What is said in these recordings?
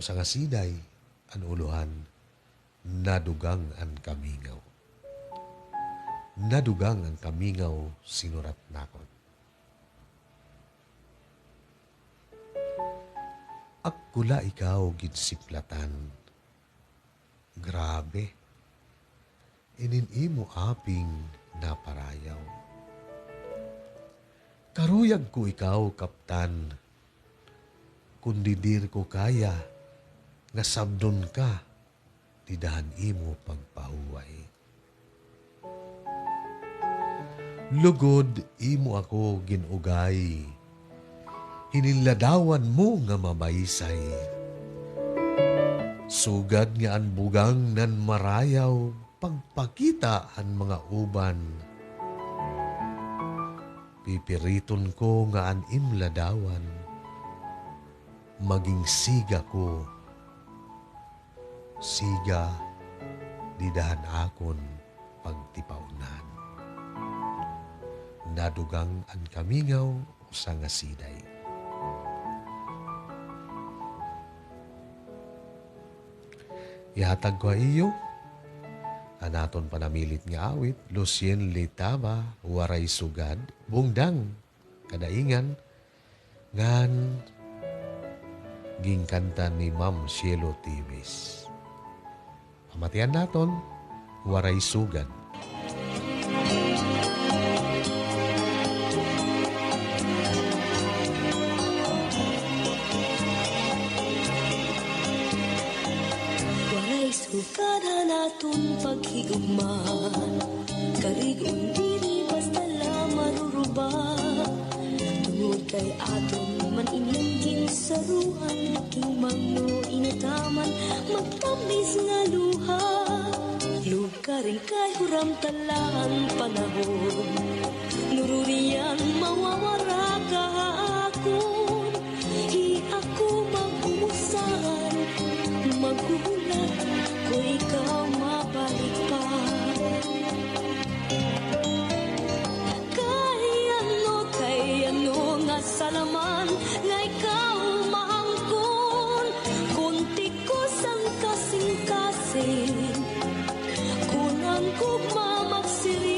Usa nga siday, an uluhan, nadugang ang kamingaw. Nadugang ang kamingaw, sinurat nakon. Akkula ikaw ginsiplatan. Grabe. Ininimo aping naparayaw. Karuyag ko ikaw, kaptan. Kundidir ko kaya, nga sabdon ka, didahan imo pagpahuway. Lugod imo ako ginugay, hininladawan mo nga mabaysay. Sugad nga an bugang nan marayaw, pagpakita ang mga uban. Pipiriton ko nga an imladawan, maging siga ko. Siga, didahan akon pagtipaunan. Nadugang ang kamingaw sa nga siday. Ihatag ko iyo, anaton panamilit nga awit, Lucien Litaba, waray sugad, bungdang, kadaingan, ngan gingkanta ni Ma'am Cielo Tiwis. Pamatian naton, waray sugad. Sugada naton paghigugman, karigon diri basta la maruruba. Tungod kay aton man inyong ginsaruhan, king mangno inataman, magtamis nga luha. Lugaring kay huram talaan panahon, nururiyan mawawara kahakon. Hi ako mag-usan, maghuhulat, ko ikaw mabalik pa. Kay ano nga salaman, nga ikaw maangkon. Kunti ko sang kasing-kasing, kunang kugma magsiring.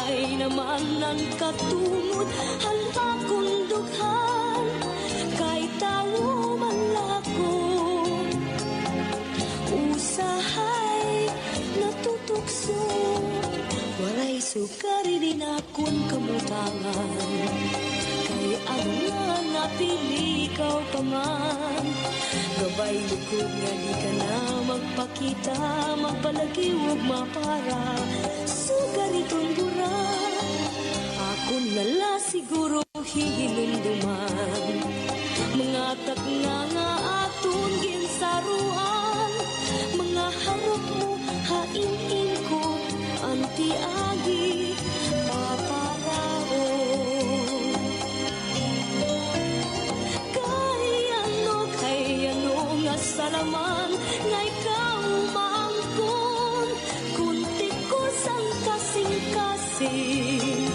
Hay naman ang katungod, handa kong dughan. Kay tawo man lako, usahay natutukso. Walay sukari din akong kamutangan, kay ano nga napili ikaw pa man. Gabay likod nga di ka na magpakita, magpalagiwag mapara, sugaritong bura. Akon nala siguro hihinumduman, mga takna nga aton ginsaruan. Mga harap mo hain-in ko, anti-agi paparao. Kay ano nga salaman, nga ikaw maangkon. Kunti ko sang kasing-kasing,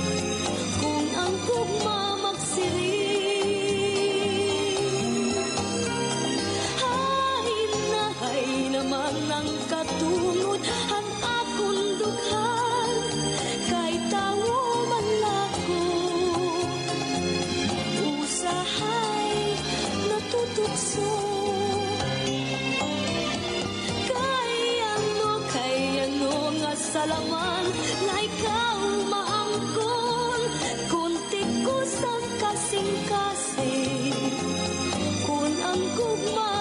kung ang kugma magsiring. Hay naman ang katungod, ang akong dughan. Kay tawo man lako, usahay natutukso. Kay ano nga salaman, nga ikaw maangkon. Kunti ko sang kasing-kasing, kun ang kugma